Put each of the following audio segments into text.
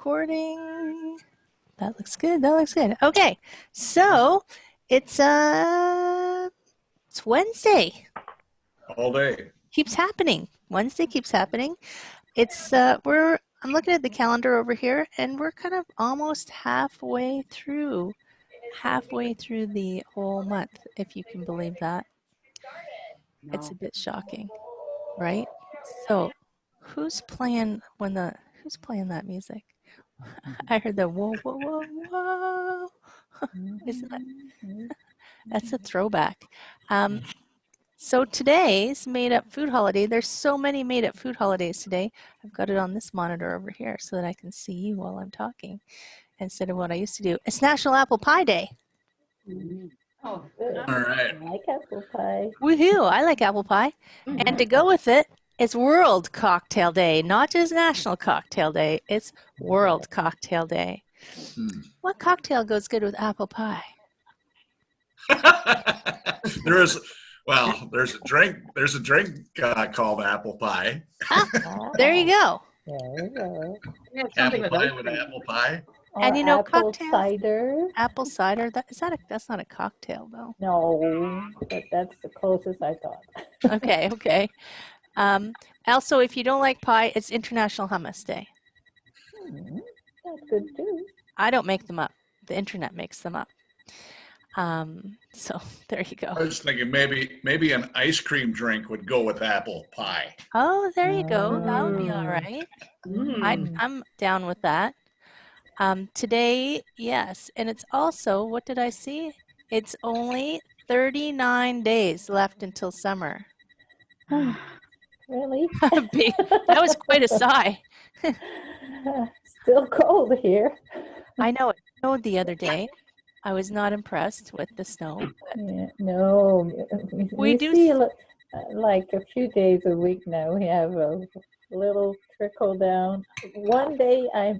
recording. That looks good. That looks good. Okay, so it's Wednesday. All day. Keeps happening. Wednesday keeps happening. It's I'm looking at the calendar over here, and we're kind of almost halfway through the whole month, if you can believe that. No. It's a bit shocking, right? So, who's playing that music? I heard the whoa, whoa, whoa, whoa. That's a throwback. So today's made up food holiday, there's so many made up food holidays today. I've got it on this monitor over here so that I can see you while I'm talking instead of what I used to do. It's National Apple Pie Day. Oh, good. All right. I like apple pie. Woohoo, I like apple pie. And to go with it, it's World Cocktail Day, not just National Cocktail Day, it's World Cocktail Day. What cocktail goes good with apple pie? There's a drink called apple pie. There you go. There you go. Apple pie with apple pie. And Or you know, apple cocktail- cider. Apple cider, that's not a cocktail though. No, but that's the closest I thought. Okay. Also, if you don't like pie, it's International Hummus Day. That's good too. I don't make them up. The internet makes them up. So there you I go. was thinking maybe an ice cream drink would go with apple pie. Oh, there you go. That would be all right. I'm down with that. Today, yes. And it's also, what did I see? It's only 39 days left until summer. Really? That was quite a sigh. Still cold here. I know it snowed the other day. I was not impressed with the snow. Yeah, no, We do see like a few days a week now. We have a little trickle down. One day I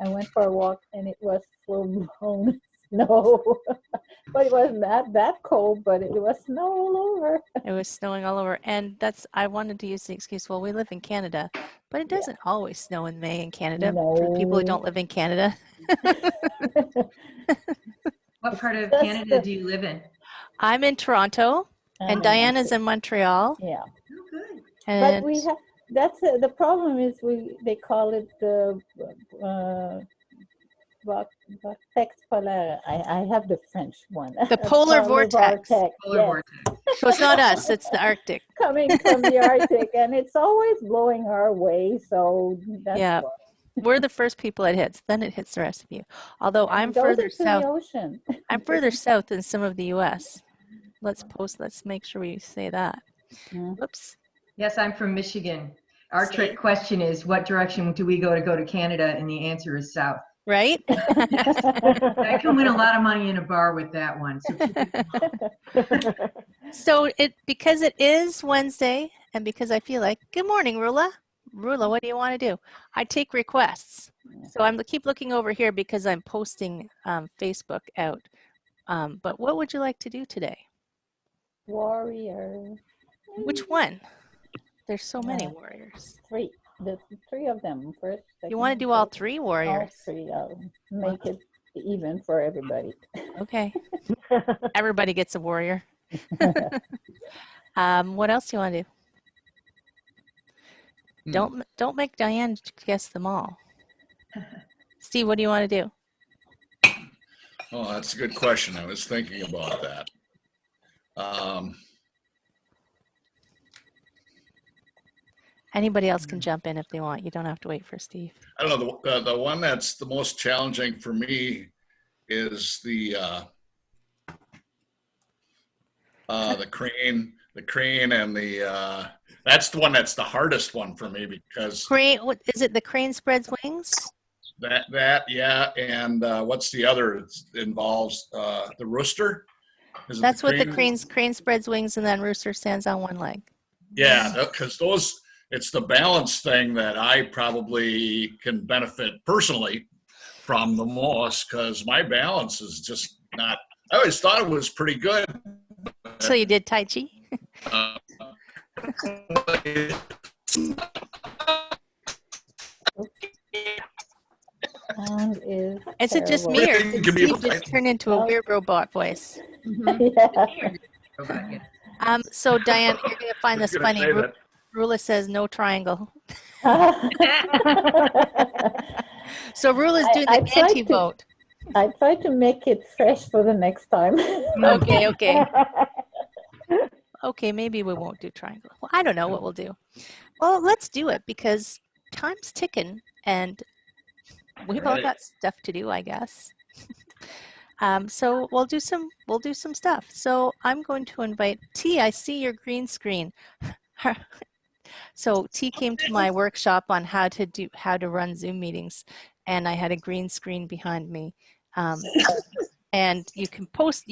went for a walk and it was full blown snow, but it wasn't that cold. But it was snow all over. It was snowing all over, and I wanted to use the excuse, well, we live in Canada, but it doesn't always snow in May in Canada for the people who don't live in Canada. What part of Canada do you live in? I'm in Toronto, and Diana's in Montreal. Yeah. Oh, good. And But we have the problem is they call it the vortex polaire. I have the French one. The polar vortex. Polar Yes, vortex. So it's not us, it's the Arctic. coming from the Arctic, and it's always blowing our way. So that's Yeah. why. We're the first people it hits, then it hits the rest of you. Although I'm It goes further into south. the ocean. I'm further south than some of the US. Let's make sure we say that. Yeah. Whoops. Yes, I'm from Michigan. Our See? trick question is, what direction do we go to Canada? And the answer is south. Right? I can win a lot of money in a bar with that one. So keep it So because it is Wednesday, and because I feel like, good morning, Rula. Rula, what do you want to do? I take requests. So I'm keep looking over here because I'm posting Facebook out. But what would you like to do today? Warrior. Which one? There's so many Yeah. warriors. The three of them first. You want to do all three warriors? All three. I'll make it even for everybody. Okay. Everybody gets a warrior. What else do you want to do? Don't make Diane guess them all. Steve, what do you want to do? Oh, that's a good question. I was thinking about that. Anybody else can jump in if they want. You don't have to wait for Steve. I don't know. The one that's the most challenging for me is the crane. The crane and the that's the one that's the hardest one for me because Crane, what is it? The crane spreads wings? that yeah. And what's the other? It involves the rooster. Is it That's what the crane spreads wings and then rooster stands on one leg. Yeah, because it's the balance thing that I probably can benefit personally from the most because my balance is just not. I always thought it was pretty good. So you did Tai Chi? Sound is Is it just terrible. me, or Everything did can be Steve just right. turn into a weird robot voice? Mhm. Yeah. Robot, yeah. So Diane, you're gonna find I was this gonna funny. say that. Rula says no triangle. So Rula's doing I the tried to- anti-vote. I try to make it fresh for the next time. Okay, okay. Okay, maybe we won't do triangle. Well, I don't know what we'll do. Well, let's do it because time's ticking and we've all Right. got stuff to do, I guess. So we'll do some stuff. So I'm going to invite T. I see your green screen. So T came to my workshop on how to run Zoom meetings, and I had a green screen behind me. And you can put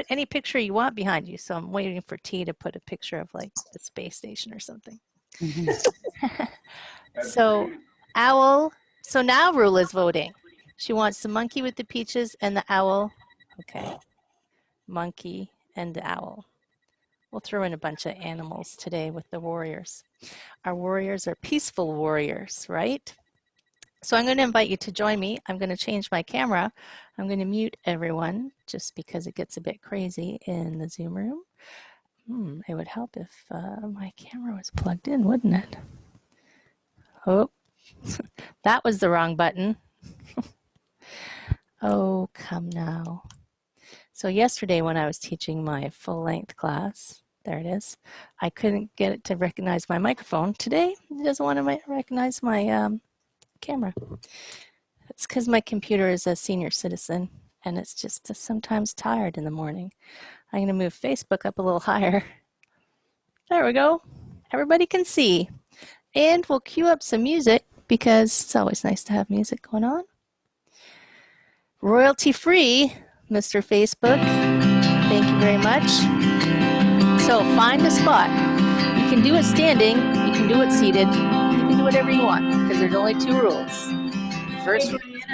any picture you want behind you. So I'm waiting for T to put a picture of like the space station or something. So owl. So now Rula's voting. She wants the monkey with the peaches and the owl. Okay. Monkey and the owl. We'll throw in a bunch of animals today with the warriors. Our warriors are peaceful warriors, right? So I'm going to invite you to join me. I'm going to change my camera. I'm going to mute everyone just because it gets a bit crazy in the Zoom room. It would help if my camera was plugged in, wouldn't it? Oh, that was the wrong button. Oh, come now. So yesterday when I was teaching my full-length class, there it is, I couldn't get it to recognize my microphone. Today, it doesn't want to recognize my camera. It's because my computer is a senior citizen and it's just sometimes tired in the morning. I'm going to move Facebook up a little higher. There we go. Everybody can see. And we'll cue up some music because it's always nice to have music going on. Royalty free, Mr. Facebook. Thank you very much. So find a spot. You can do it standing, you can do it seated, you can do whatever you want because there's only 2 rules. First,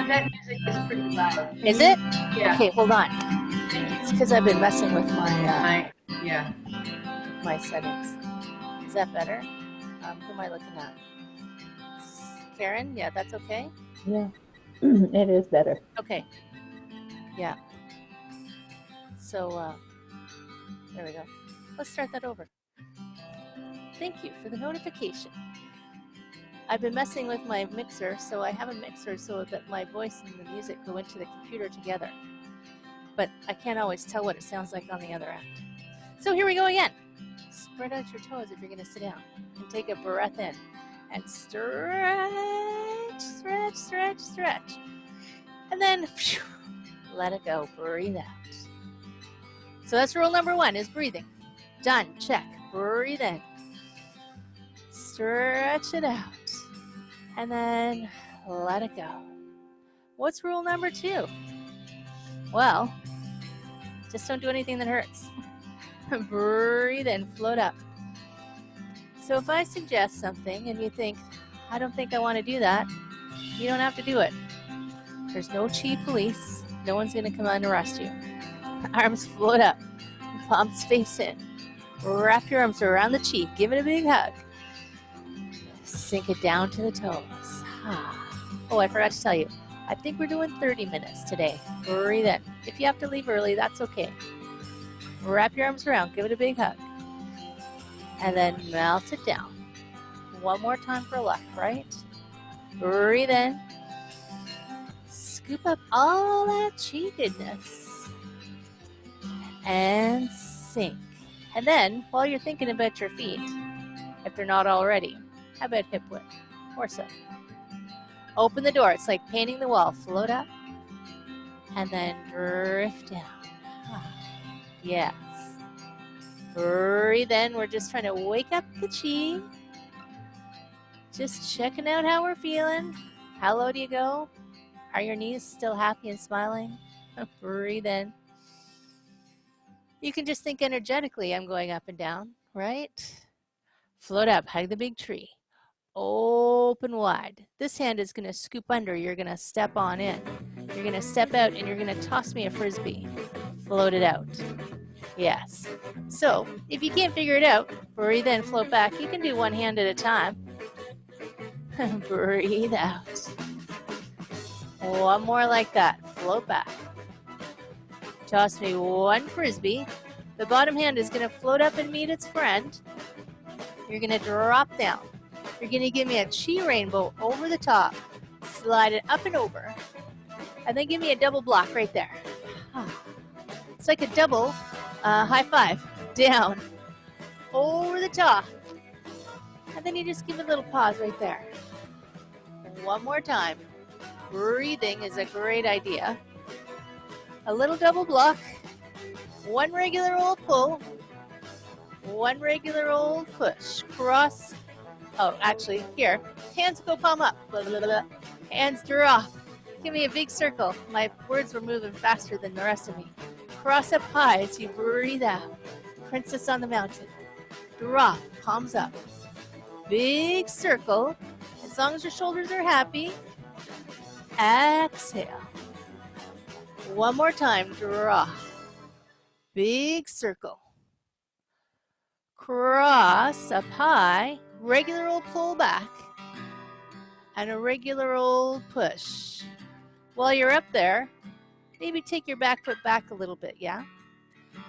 That music is pretty loud. is it? Yeah. Okay, hold on. It's because I've been messing with Yeah. my settings. Is that better? Who am I looking at? Karen? Yeah, that's okay? Yeah, it is better. Okay. Yeah. So, there we go. Let's start that over. Thank you for the notification. I've been messing with my mixer, so I have a mixer so that my voice and the music go into the computer together. But I can't always tell what it sounds like on the other end. So here we go again. Spread out your toes if you're going to sit down and take a breath in and stretch, stretch, stretch, stretch. And then phew, let it go, breathe out. So that's rule number 1 is breathing. Done, check, breathe in. Stretch it out. And then let it go. What's rule number 2? Well, just don't do anything that hurts. Breathe in, float up. So if I suggest something and you think, I don't think I want to do that, you don't have to do it. There's no chi police. No one's going to come and arrest you. Arms float up. Palms face in. Wrap your arms around the cheek. Give it a big hug. Sink it down to the toes. Oh, I forgot to tell you. I think we're doing 30 minutes today. Breathe in. If you have to leave early, that's okay. Wrap your arms around. Give it a big hug. And then melt it down. One more time for luck, right? Breathe in. Scoop up all that chi goodness. And sink. And then, while you're thinking about your feet, if they're not already, how about hip width or so? Open the door. It's like painting the wall. Float up and then drift down. Yes. Breathe in. We're just trying to wake up the chi. Just checking out how we're feeling. How low do you go? Are your knees still happy and smiling? Breathe in. You can just think energetically, I'm going up and down, right? Float up, hug the big tree. Open wide. This hand is going to scoop under. You're going to step on in. You're going to step out and you're going to toss me a frisbee. Float it out. Yes. So if you can't figure it out, breathe in, float back. You can do one hand at a time. Breathe out. One more like that. Float back. Toss me one frisbee. The bottom hand is going to float up and meet its friend. You're going to drop down. You're going to give me a chi rainbow over the top. Slide it up and over. And then give me a double block right there. It's like a double high five. Down. Over the top. And then you just give a little pause right there. One more time. Breathing is a great idea. A little double block. One regular old pull. One regular old push. Cross. Oh, actually, here. Hands go palm up. Blah, blah, blah. Hands drop. Give me a big circle. My words were moving faster than the rest of me. Cross up high as you breathe out. Princess on the mountain. Drop. Palms up. Big circle. As long as your shoulders are happy. Exhale. One more time. Drop. Big circle. Cross up high. Regular old pull back. And a regular old push. While you're up there, maybe take your back foot back a little bit, yeah?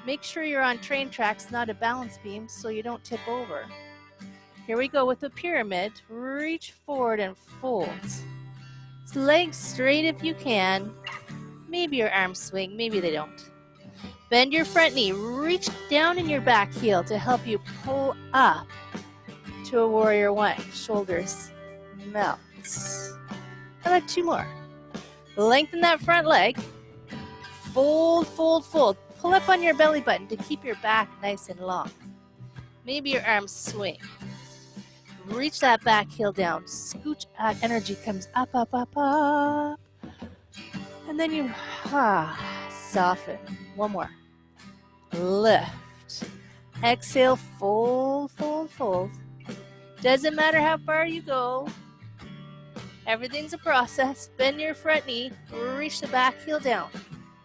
Make sure you're on train tracks, not a balance beam, so you don't tip over. Here we go with the pyramid. Reach forward and fold. Legs straight if you can. Maybe your arms swing, maybe they don't. Bend your front knee. Reach down in your back heel to help you pull up to a warrior one. Shoulders melt. How about two more? Lengthen that front leg. Fold, fold, fold. Pull up on your belly button to keep your back nice and long. Maybe your arms swing. Reach that back heel down. Scooch out. Energy comes up, up, up, up. And then you soften. One more. Lift. Exhale, fold, fold, fold. Doesn't matter how far you go. Everything's a process. Bend your front knee. Reach the back heel down.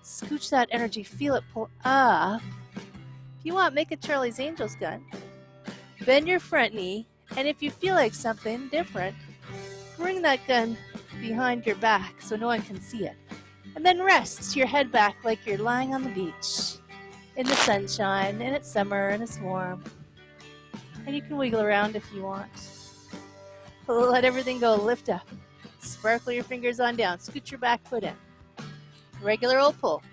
Scooch that energy. Feel it pull up. If you want, make a Charlie's Angels gun. Bend your front knee. And if you feel like something different, bring that gun behind your back so no one can see it. And then rest your head back like you're lying on the beach in the sunshine, and it's summer and it's warm. And you can wiggle around if you want. Let everything go. Lift up. Sparkle your fingers on down. Scoot your back foot in. Regular old pull.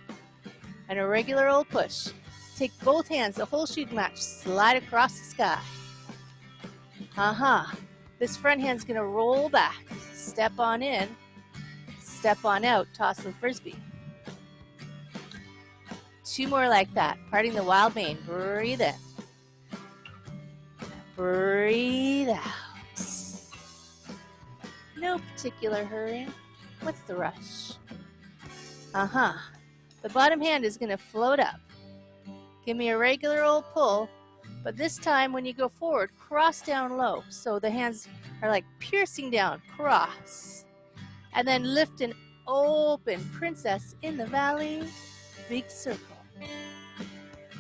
And a regular old push. Take both hands, the whole shooting match. Slide across the sky. This front hand's going to roll back. Step on in. Step on out. Toss the frisbee. Two more like that. Parting the wild mane. Breathe in. Breathe out. No particular hurry. What's the rush? The bottom hand is going to float up. Give me a regular old pull, but this time when you go forward, cross down low. So the hands are like piercing down, cross. And then lift and open, princess in the valley, big circle.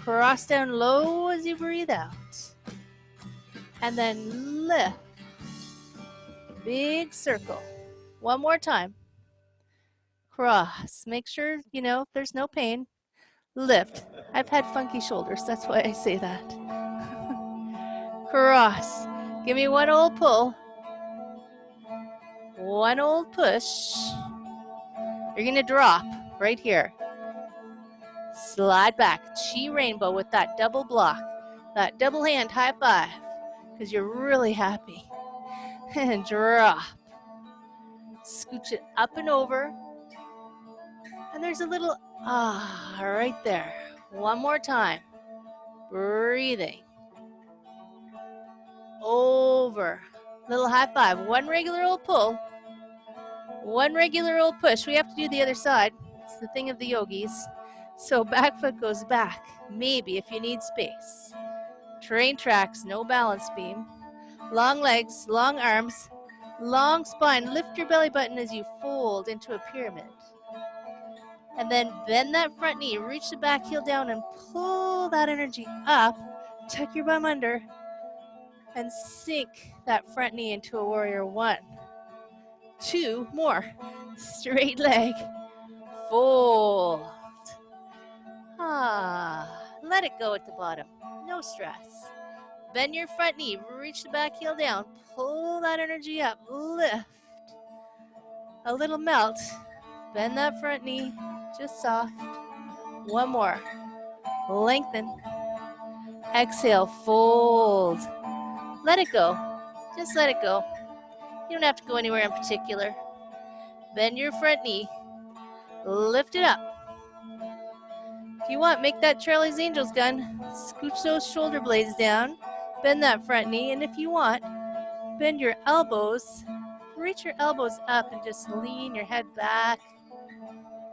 Cross down low as you breathe out. And then lift, big circle. One more time. Cross. Make sure, there's no pain. Lift. I've had funky shoulders, that's why I say that. Cross. Give me one old pull. One old push. You're going to drop right here. Slide back. Chi rainbow with that double block. That double hand high five. Because you're really happy. And drop. Scooch it up and over. And there's a little right there. One more time. Breathing. Over. Little high five. One regular old pull. One regular old push. We have to do the other side. It's the thing of the yogis. So back foot goes back. Maybe if you need space. Train tracks, no balance beam. Long legs, long arms, long spine. Lift your belly button as you fold into a pyramid. And then bend that front knee, reach the back heel down and pull that energy up. Tuck your bum under and sink that front knee into a warrior one. 2 more. Straight leg. Fold. Let it go at the bottom. No stress. Bend your front knee. Reach the back heel down. Pull that energy up. Lift. A little melt. Bend that front knee. Just soft. One more. Lengthen. Exhale. Fold. Let it go. Just let it go. You don't have to go anywhere in particular. Bend your front knee. Lift it up. If you want, make that Charlie's Angels gun. Scooch those shoulder blades down. Bend that front knee. And if you want, bend your elbows. Reach your elbows up and just lean your head back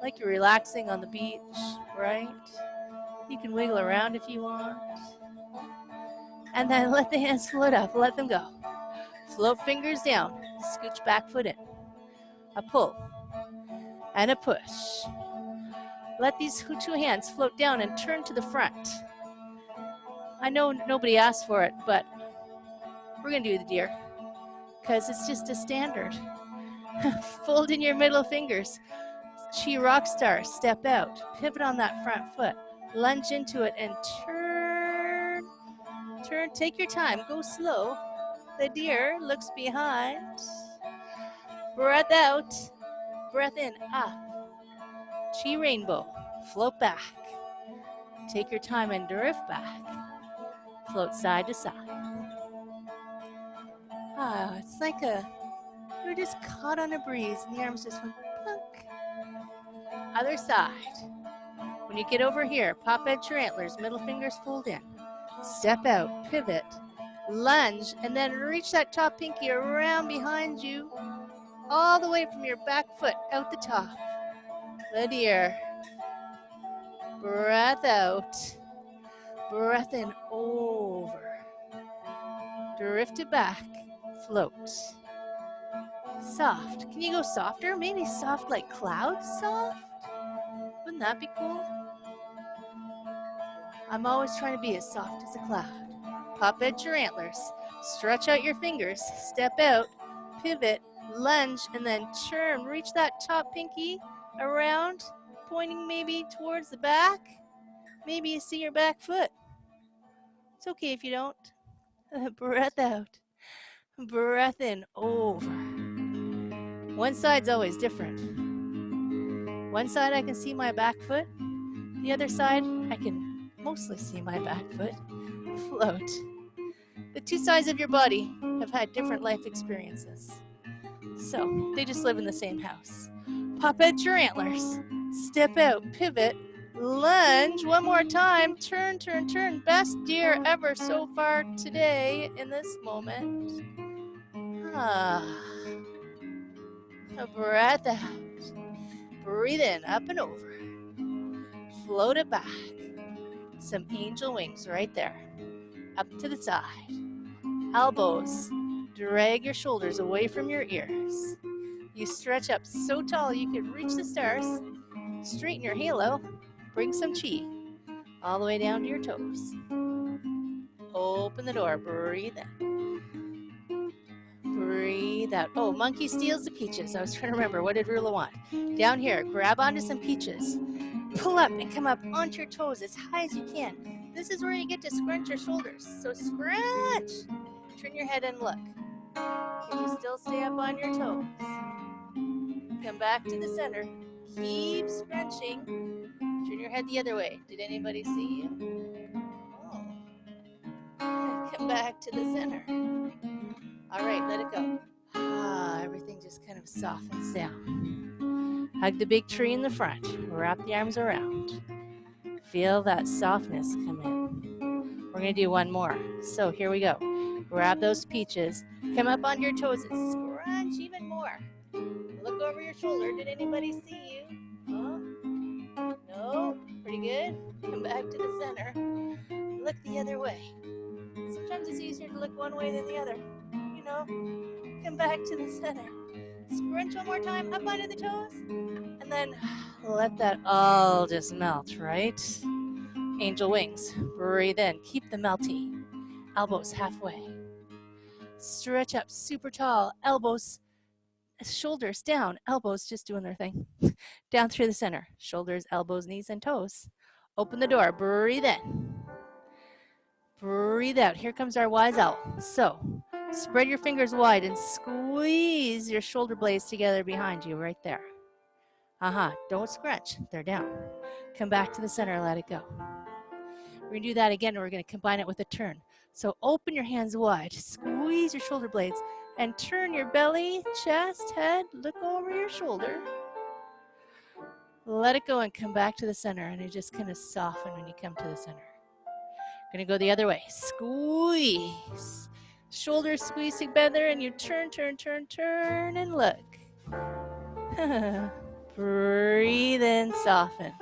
like you're relaxing on the beach, right? You can wiggle around if you want. And then let the hands float up. Let them go. Float fingers down. Scooch back foot in. A pull and a push. Let these 2 hands float down and turn to the front. I know nobody asked for it, but we're going to do the deer because it's just a standard. Fold in your middle fingers. Chi Rockstar, step out. Pivot on that front foot. Lunge into it and turn. Turn, take your time, go slow. The deer looks behind. Breath out, breath in, up. Chi rainbow, float back. Take your time and drift back. Float side to side. It's like you're just caught on a breeze and the arms just went plunk. Other side. When you get over here, pop at your antlers, middle fingers fold in. Step out, pivot, lunge, and then reach that top pinky around behind you, all the way from your back foot out the top. The deer. Breath out. Breath in over. Drift it back. Float. Soft. Can you go softer? Maybe soft like clouds soft? Wouldn't that be cool? I'm always trying to be as soft as a cloud. Pop at your antlers. Stretch out your fingers. Step out. Pivot. Lunge. And then turn. Reach that top pinky around, pointing maybe towards the back. Maybe you see your back foot. It's okay if you don't. Breath out. Breath in over. One side's always different. One side I can see my back foot. The other side I can mostly see my back foot. Float. The 2 sides of your body have had different life experiences. So they just live in the same house. Pop at your antlers. Step out, pivot, lunge. One more time. Turn, turn, turn. Best deer ever so far today in this moment. A breath out. Breathe in, up and over. Float it back. Some angel wings right there. Up to the side. Elbows. Drag your shoulders away from your ears. You stretch up so tall you could reach the stars. Straighten your halo. Bring some chi all the way down to your toes. Open the door. Breathe in. Breathe out. Oh, monkey steals the peaches. I was trying to remember. What did Rula want? Down here, grab onto some peaches. Pull up and come up onto your toes as high as you can. This is where you get to scrunch your shoulders. So scrunch. Turn your head and look. Can you still stay up on your toes? Come back to the center. Keep scrunching. Turn your head the other way. Did anybody see you? Oh. Come back to the center. All right, let it go. Everything just kind of softens down. Hug the big tree in the front. Wrap the arms around. Feel that softness come in. We're going to do one more. So here we go. Grab those peaches. Come up on your toes and scrunch even more. Look over your shoulder. Did anybody see you? Oh, no? Pretty good. Come back to the center. Look the other way. Sometimes it's easier to look one way than the other. You know, come back to the center. Scrunch one more time up onto the toes. And then let that all just melt, right? Angel wings. Breathe in. Keep the melty. Elbows halfway. Stretch up super tall. Elbows Shoulders down, elbows just doing their thing. Down through the center. Shoulders, elbows, knees, and toes. Open the door. Breathe in. Breathe out. Here comes our wise owl. So, spread your fingers wide and squeeze your shoulder blades together behind you right there. Don't scrunch. They're down. Come back to the center. Let it go. We're going to do that again, and we're going to combine it with a turn. So open your hands wide. Squeeze your shoulder blades and turn your belly, chest, head. Look over your shoulder. Let it go and come back to the center, and it just kind of soften when you come to the center. Going to go the other way. Squeeze. Shoulders squeeze together, and you turn, and look. Breathe in, soften.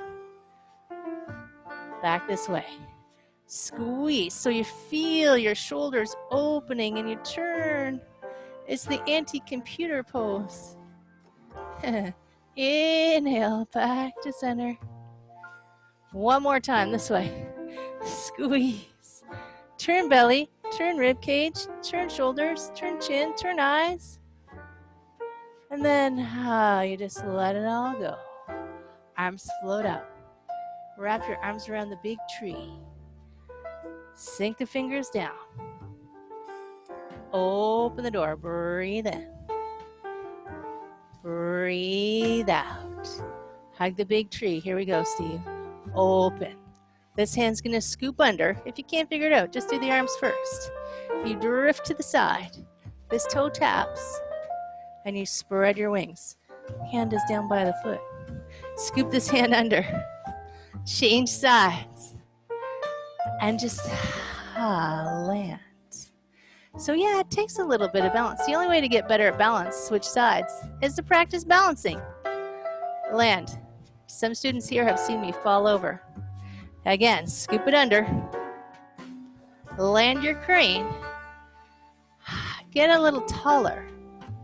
Back this way. Squeeze. So you feel your shoulders opening, and you turn. It's the anti-computer pose. Inhale, back to center. One more time, this way. Squeeze. Turn belly, turn rib cage, turn shoulders, turn chin, turn eyes. And then you just let it all go. Arms float up. Wrap your arms around the big tree. Sink the fingers down. Open the door. Breathe in. Breathe out. Hug the big tree. Here we go, Steve. Open. This hand's going to scoop under. If you can't figure it out, just do the arms first. You drift to the side. This toe taps, and you spread your wings. Hand is down by the foot. Scoop this hand under. Change sides. And just land. So yeah, it takes a little bit of balance. The only way to get better at balance, switch sides, is to practice balancing. Land. Some students here have seen me fall over. Again, scoop it under. Land your crane. Get a little taller.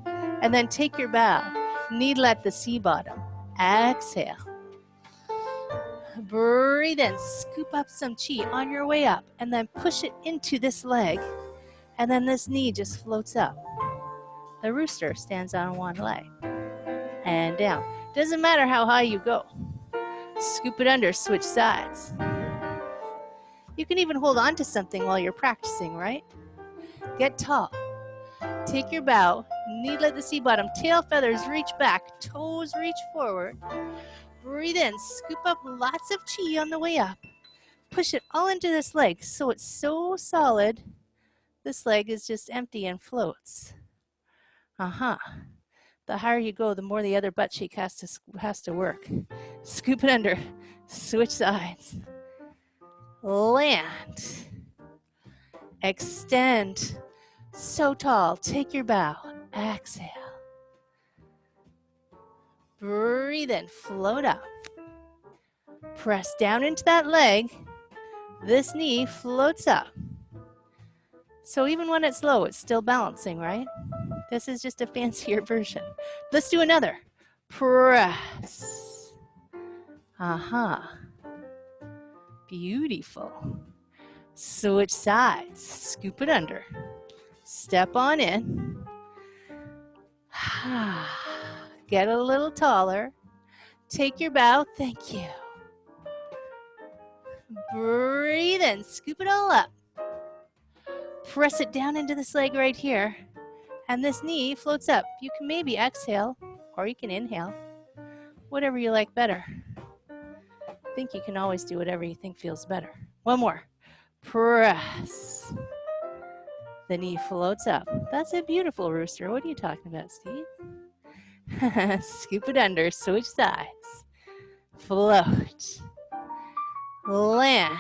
And then take your bow. Needle at the sea bottom. Exhale. Breathe in. Scoop up some chi on your way up. And then push it into this leg. And then this knee just floats up. The rooster stands on one leg. And down. Doesn't matter how high you go. Scoop it under, switch sides. You can even hold on to something while you're practicing, right? Get tall. Take your bow, needle at the sea bottom, tail feathers reach back, toes reach forward. Breathe in, scoop up lots of chi on the way up. Push it all into this leg so it's so solid. This leg is just empty and floats. The higher you go, the more the other butt cheek has to work. Scoop it under. Switch sides. Land. Extend. So tall. Take your bow. Exhale. Breathe in. Float up. Press down into that leg. This knee floats up. So even when it's low, it's still balancing, right? This is just a fancier version. Let's do another. Press. Beautiful. Switch sides. Scoop it under. Step on in. Get a little taller. Take your bow. Thank you. Breathe in. Scoop it all up. Press it down into this leg right here. And this knee floats up. You can maybe exhale or you can inhale. Whatever you like better. I think you can always do whatever you think feels better. One more. Press. The knee floats up. That's a beautiful rooster. What are you talking about, Steve? Scoop it under. Switch sides. Float. Land.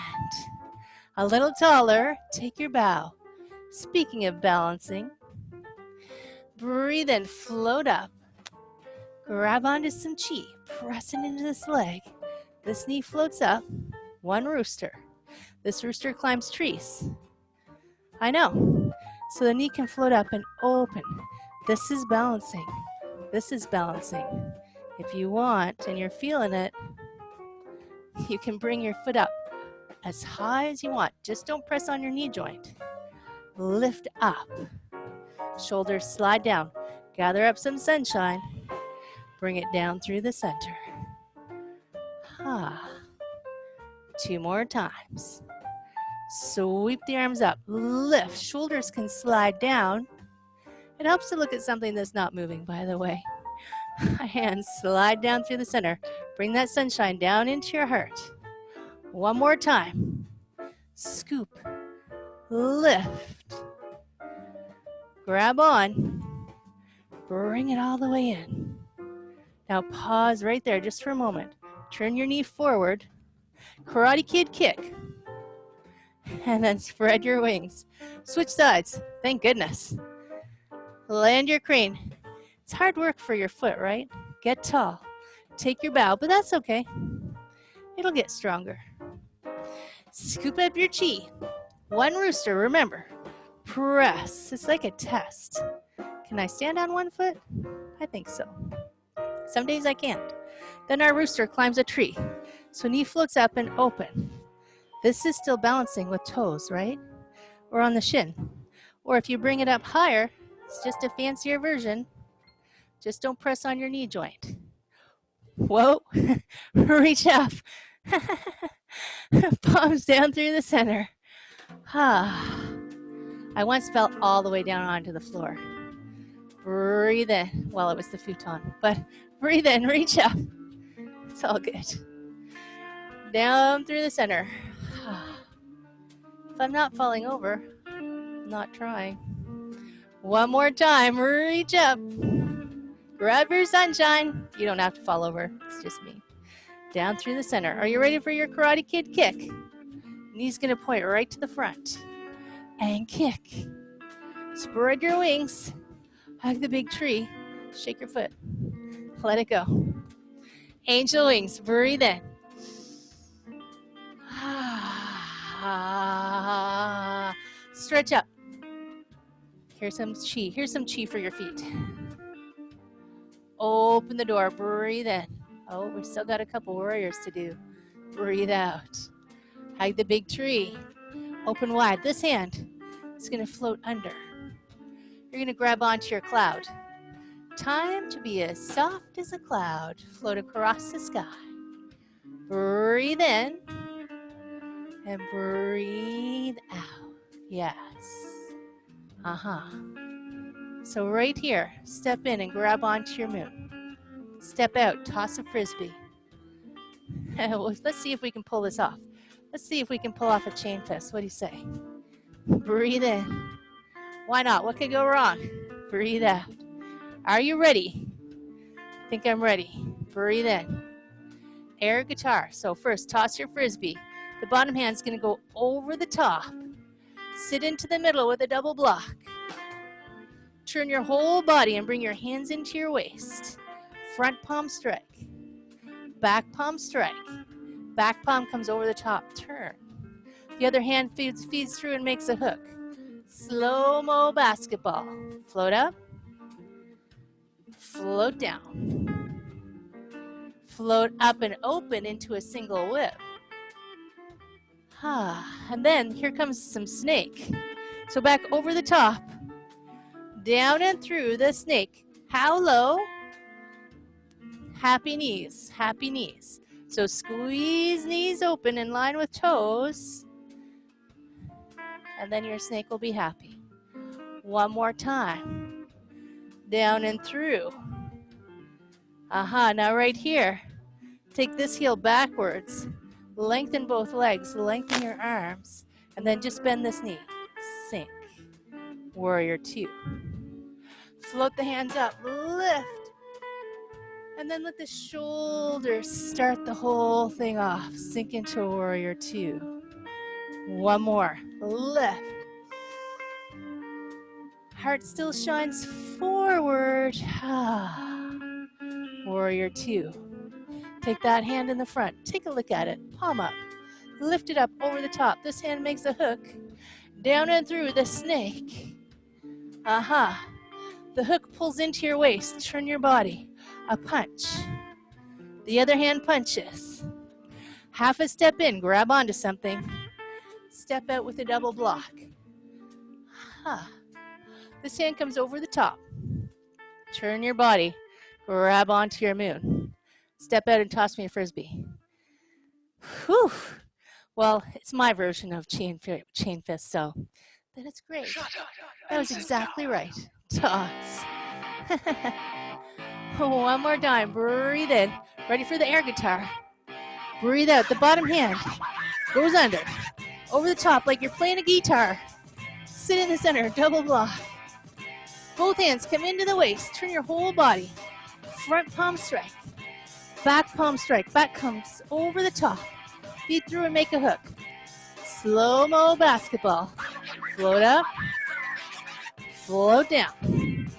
A little taller. Take your bow. Speaking of balancing, breathe in, float up. Grab onto some chi. Press it into this leg. This knee floats up. One rooster. This rooster climbs trees. I know. So the knee can float up and open. This is balancing. This is balancing. If you want and you're feeling it, you can bring your foot up as high as you want. Just don't press on your knee joint. Lift up. Shoulders slide down. Gather up some sunshine. Bring it down through the center. Ah. 2 more times. Sweep the arms up. Lift. Shoulders can slide down. It helps to look at something that's not moving, by the way. Hands slide down through the center. Bring that sunshine down into your heart. 1 more time. Scoop. Lift. Grab on. Bring it all the way in. Now pause right there just for a moment. Turn your knee forward. Karate Kid kick. And then spread your wings. Switch sides. Thank goodness. Land your crane. It's hard work for your foot, right? Get tall. Take your bow, but that's okay. It'll get stronger. Scoop up your chi. 1 rooster, remember. Press. It's like a test. Can I stand on 1 foot? I think so. Some days I can't. Then our rooster climbs a tree. So knee floats up and open. This is still balancing with toes, right? Or on the shin. Or if you bring it up higher, it's just a fancier version. Just don't press on your knee joint. Whoa, reach up. Palms down through the center. I once fell all the way down onto the floor. Breathe in. Well, it was the futon, but breathe in, reach up. It's all good. Down through the center. If I'm not falling over, I'm not trying. 1 more time, reach up. Grab your sunshine. You don't have to fall over, it's just me. Down through the center. Are you ready for your Karate Kid kick? Knee's gonna point right to the front. And kick. Spread your wings. Hug the big tree. Shake your foot. Let it go. Angel wings, breathe in. Stretch up. Here's some chi. Here's some chi for your feet. Open the door, breathe in. Oh, we've still got a couple warriors to do. Breathe out. Hug the big tree. Open wide. This hand is going to float under. You're going to grab onto your cloud. Time to be as soft as a cloud. Float across the sky. Breathe in. And breathe out. Yes. So right here, step in and grab onto your moon. Step out, toss a frisbee. Let's see if we can pull this off. Let's see if we can pull off a chain fist. What do you say? Breathe in. Why not? What could go wrong? Breathe out. Are you ready? I think I'm ready. Breathe in. Air guitar. So first, toss your frisbee. The bottom hand's going to go over the top. Sit into the middle with a double block. Turn your whole body and bring your hands into your waist. Front palm strike. Back palm strike. Back palm comes over the top. Turn. The other hand feeds through and makes a hook. Slow-mo basketball. Float up. Float down. Float up and open into a single whip. And then here comes some snake. So back over the top. Down and through the snake. How low? Happy knees. Happy knees. So squeeze knees open in line with toes. And then your snake will be happy. 1 more time. Down and through. Now right here. Take this heel backwards. Lengthen both legs. Lengthen your arms. And then just bend this knee. Sink. Warrior 2. Float the hands up. Lift. And then let the shoulders start the whole thing off. Sink into Warrior 2. 1 more. Lift. Heart still shines forward. Warrior 2. Take that hand in the front. Take a look at it. Palm up. Lift it up over the top. This hand makes a hook. Down and through the snake. The hook pulls into your waist. Turn your body. A punch. The other hand punches. Half a step in. Grab onto something. Step out with a double block. This hand comes over the top. Turn your body. Grab onto your moon. Step out and toss me a frisbee. Whew. Well, it's my version of chain fist, so then it's great. That was exactly right. Toss. One more time. Breathe in. Ready for the air guitar. Breathe out. The bottom hand goes under. Over the top like you're playing a guitar. Sit in the center. Double block. Both hands come into the waist. Turn your whole body. Front palm strike. Back palm strike. Back comes over the top. Feet through and make a hook. Slow-mo basketball. Float up. Float down.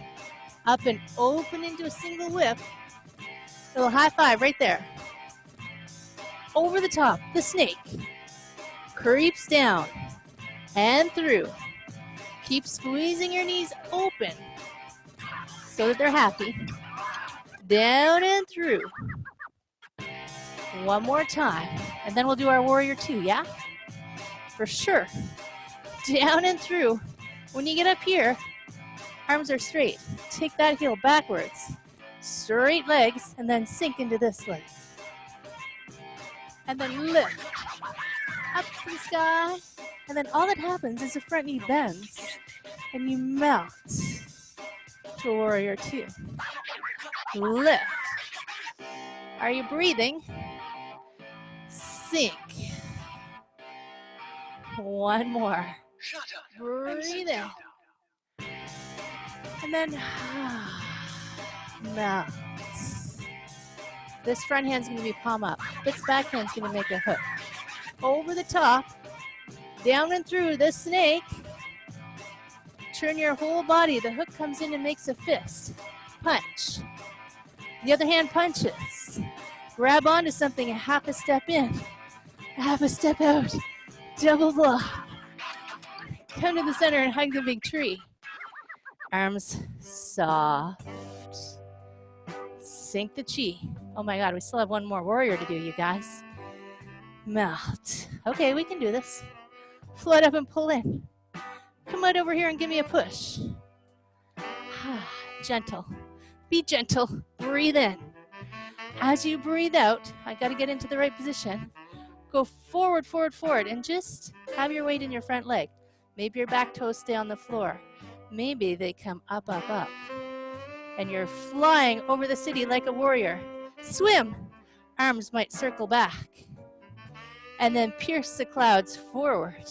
Up and open into a single whip. Little high five right there. Over the top, the snake. Creeps down and through. Keep squeezing your knees open so that they're happy. Down and through. One more time. And then we'll do our warrior two, yeah? For sure. Down and through. When you get up here, arms are straight. Take that heel backwards. Straight legs, and then sink into this leg. And then lift. Up to the sky. And then all that happens is the front knee bends. And you melt to warrior two. Lift. Are you breathing? Sink. One more. Breathe in. And then melt. This front hand's going to be palm up. This back hand's going to make a hook. Over the top. Down and through this snake. Turn your whole body. The hook comes in and makes a fist. Punch. The other hand punches. Grab onto something, a half a step in, a half a step out. Double block. Come to the center and hug the big tree. Arms soft. Sink the chi. Oh my God, we still have one more warrior to do, you guys. Melt. Okay, we can do this. Float up and pull in. Come right over here and give me a push. Gentle. Be gentle. Breathe in. As you breathe out, I got to get into the right position. Go forward, forward, forward, and just have your weight in your front leg. Maybe your back toes stay on the floor. Maybe they come up, up, up. And you're flying over the city like a warrior. Swim. Arms might circle back. And then pierce the clouds forward.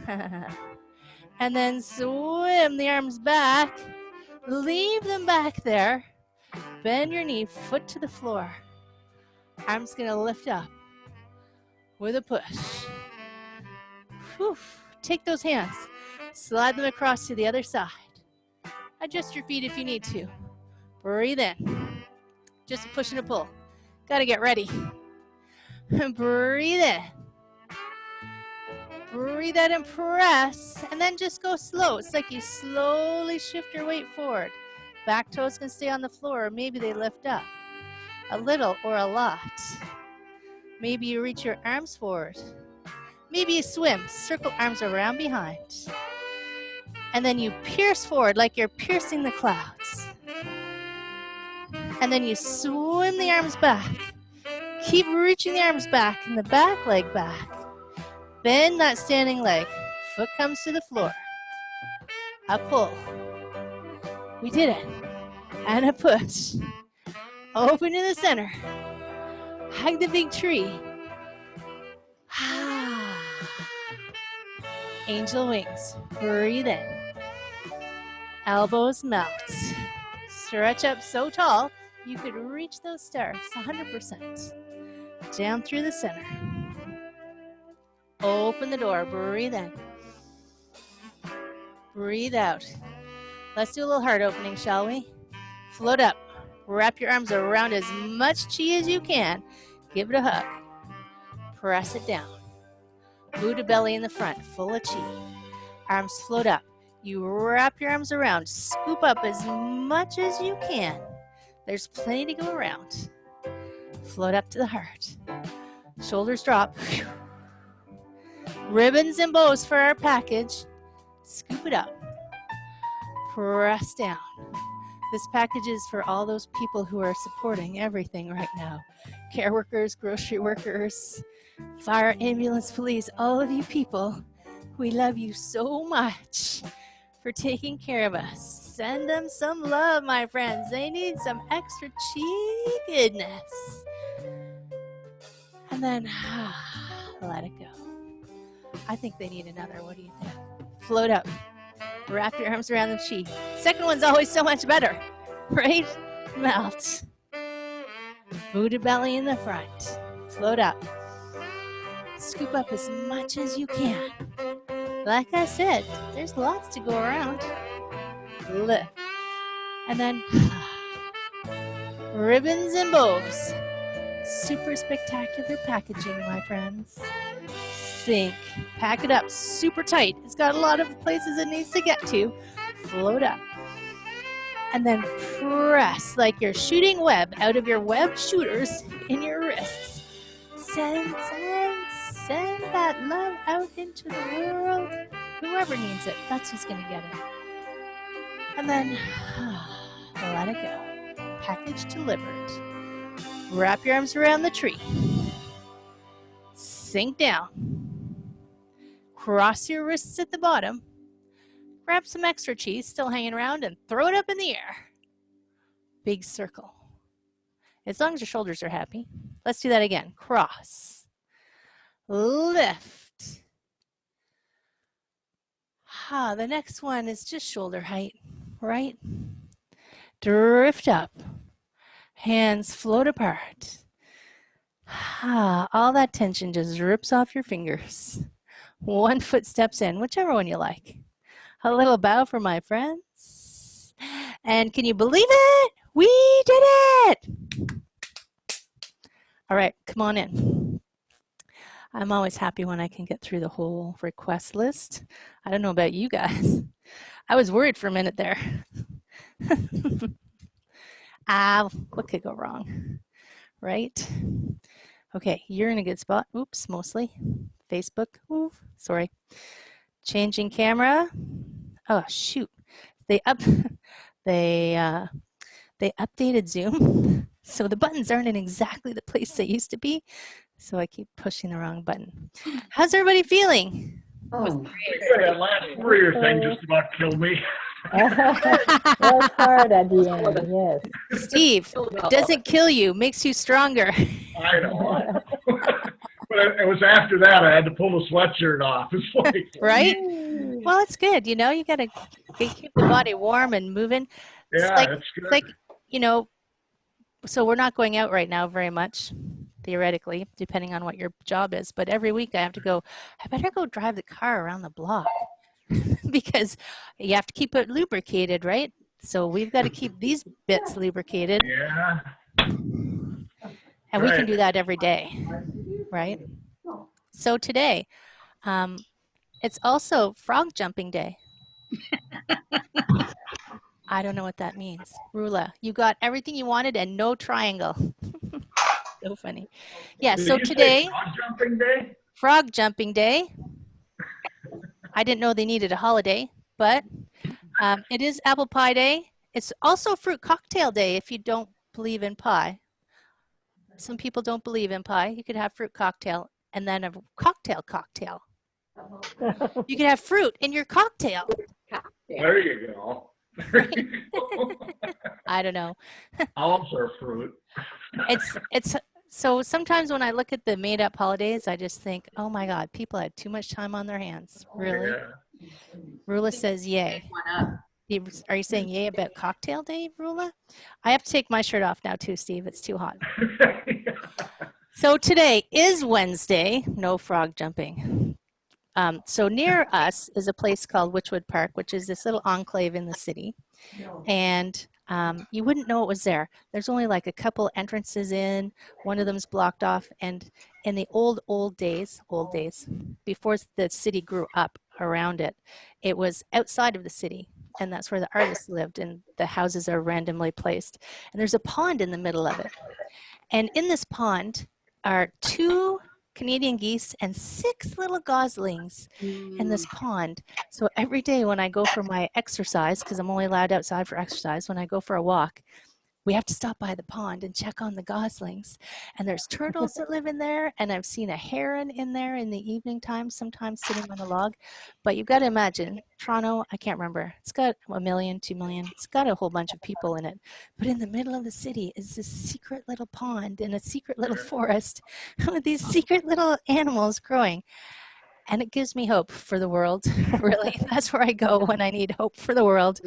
And then swim the arms back. Leave them back there. Bend your knee, foot to the floor. Arms gonna lift up with a push. Whew. Take those hands, slide them across to the other side. Adjust your feet if you need to. Breathe in. Just a push and a pull. Gotta get ready. Breathe in. Breathe out and press, and then just go slow. It's like you slowly shift your weight forward. Back toes can stay on the floor, or maybe they lift up. A little or a lot. Maybe you reach your arms forward. Maybe you swim, circle arms around behind. And then you pierce forward like you're piercing the clouds. And then you swim the arms back. Keep reaching the arms back and the back leg back. Bend that standing leg. Foot comes to the floor. A pull. We did it. And a push. Open to the center. Hug the big tree. Angel wings. Breathe in. Elbows melt. Stretch up so tall you could reach those stars 100%. Down through the center. Open the door. Breathe in. Breathe out. Let's do a little heart opening, shall we? Float up. Wrap your arms around as much chi as you can. Give it a hug. Press it down. Buddha belly in the front, full of chi. Arms float up. You wrap your arms around. Scoop up as much as you can. There's plenty to go around. Float up to the heart. Shoulders drop. Ribbons and bows for our package. Scoop it up. Press down. This package is for all those people who are supporting everything right now. Care workers, grocery workers, fire, ambulance, police, all of you people. We love you so much for taking care of us. Send them some love, my friends. They need some extra cheese goodness. And then let it go. I think they need another. What do you think? Float up. Wrap your arms around the chi. Second one's always so much better, right? Melt. Buddha belly in the front. Float up. Scoop up as much as you can. Like I said, there's lots to go around. Lift. And then ribbons and bows. Super spectacular packaging, my friends. Sink. Pack it up super tight. It's got a lot of places it needs to get to. Float up. And then press like you're shooting web out of your web shooters in your wrists. Send that love out into the world. Whoever needs it, that's who's going to get it. And then let it go. Package delivered. Wrap your arms around the tree. Sink down. Cross your wrists at the bottom. Grab some extra cheese still hanging around and throw it up in the air. Big circle. As long as your shoulders are happy. Let's do that again. Cross. Lift. The next one is just shoulder height, right? Drift up. Hands float apart. All that tension just rips off your fingers. One foot steps in, whichever one you like. A little bow for my friends. And can you believe it? We did it! All right, come on in. I'm always happy when I can get through the whole request list. I don't know about you guys. I was worried for a minute there. What could go wrong, right? Okay, you're in a good spot. Oops, mostly. Facebook. Ooh, sorry. Changing camera. Oh shoot! They updated Zoom, so the buttons aren't in exactly the place they used to be. So I keep pushing the wrong button. How's everybody feeling? Oh, That last warrior thing just about killed me. Was hard at the end, yes. Steve, doesn't kill you, makes you stronger. I know. But it was after that I had to pull the sweatshirt off. It's like, Right? Well, it's good. You know, you got to keep the body warm and moving. yeah, like- it's good. It's like, you know, so we're not going out right now very much, theoretically, depending on what your job is. But every week I have to go, I better go drive the car around the block because you have to keep it lubricated, right? So we've got to keep these bits lubricated. Yeah. And we can Right. do that every day, right? So today, it's also frog jumping day. I don't know what that means. Rula, you got everything you wanted and no triangle. So funny. Yeah, Did so you say today, frog jumping day? frog jumping day. I didn't know they needed a holiday, but it is apple pie day. It's also fruit cocktail day if you don't believe in pie. Some people don't believe in pie. You could have fruit cocktail and then a cocktail. You could have fruit in your cocktail. There you go. I don't know. Olives are fruit. It's so sometimes when I look at the made up holidays, I just think, oh my God, people had too much time on their hands. Really? Yeah. Rula says yay. one up. Are you saying yay about cocktail day, Rula? I have to take my shirt off now too, Steve. It's too hot. So today is Wednesday, no frog jumping. So near us is a place called Witchwood Park, which is this little enclave in the city. And you wouldn't know it was there. There's only like a couple entrances in. One of them's blocked off. And in the old days, before the city grew up around it, it was outside of the city. And that's where the artists lived, and the houses are randomly placed. And there's a pond in the middle of it. And in this pond are two Canadian geese and 6 little goslings in this pond. So every day when I go for my exercise, because I'm only allowed outside for exercise, when I go for a walk, we have to stop by the pond and check on the goslings. And there's turtles that live in there, and I've seen a heron in there in the evening time, sometimes sitting on a log. But you've got to imagine, Toronto, I can't remember, it's got 1 million, 2 million, it's got a whole bunch of people in it. But in the middle of the city is this secret little pond in a secret little forest with these secret little animals growing. And it gives me hope for the world, really. That's where I go when I need hope for the world.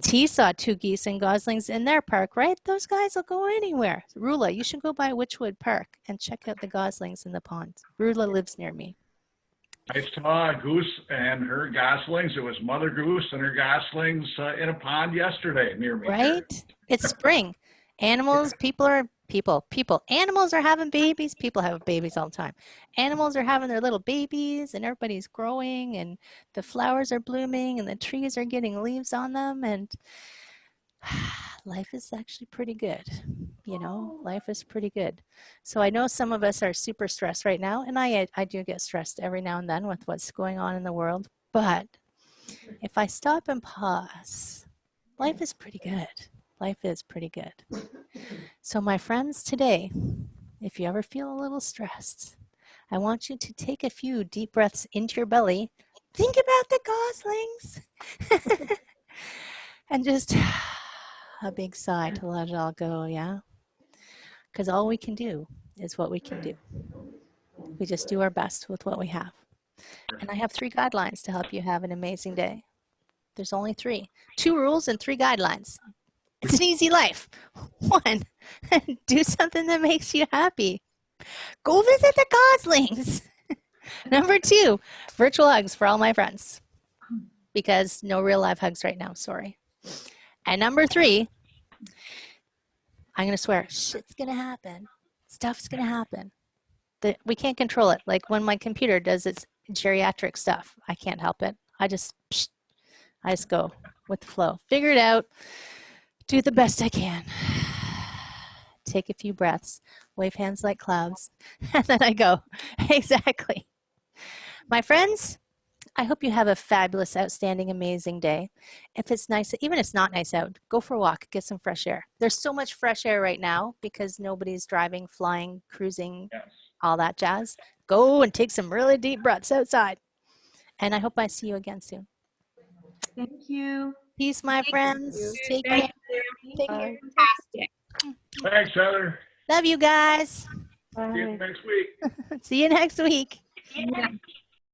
T saw 2 geese and goslings in their park, right? Those guys will go anywhere. Rula, you should go by Witchwood Park and check out the goslings in the pond. Rula lives near me. I saw a goose and her goslings. It was Mother Goose and her goslings in a pond yesterday near me. Right? It's spring. Animals, animals are having babies. People have babies all the time. Animals are having their little babies, and everybody's growing, and the flowers are blooming, and the trees are getting leaves on them, and life is actually pretty good. You know, life is pretty good. So I know some of us are super stressed right now, and I do get stressed every now and then with what's going on in the world. But if I stop and pause, life is pretty good. Life is pretty good. So my friends, today, if you ever feel a little stressed, I want you to take a few deep breaths into your belly. Think about the goslings. And just a big sigh to let it all go, yeah? Because all we can do is what we can do. We just do our best with what we have. And I have 3 guidelines to help you have an amazing day. There's only 3. 2 rules and 3 guidelines. It's an easy life. 1, do something that makes you happy. Go visit the goslings. Number 2, virtual hugs for all my friends. Because no real live hugs right now, sorry. And number 3, I'm going to swear, shit's going to happen. Stuff's going to happen. We can't control it. Like when my computer does its geriatric stuff, I can't help it. I just go with the flow. Figure it out. Do the best I can. Take a few breaths. Wave hands like clouds. And then I go. Exactly. My friends, I hope you have a fabulous, outstanding, amazing day. If it's nice, even if it's not nice out, go for a walk, get some fresh air. There's so much fresh air right now because nobody's driving, flying, cruising, all that jazz. Go and take some really deep breaths outside. And I hope I see you again soon. Thank you. Peace, my friends. Take care. Take care. Thanks, Heather. Love you guys. See you next week. See you next week. Yeah.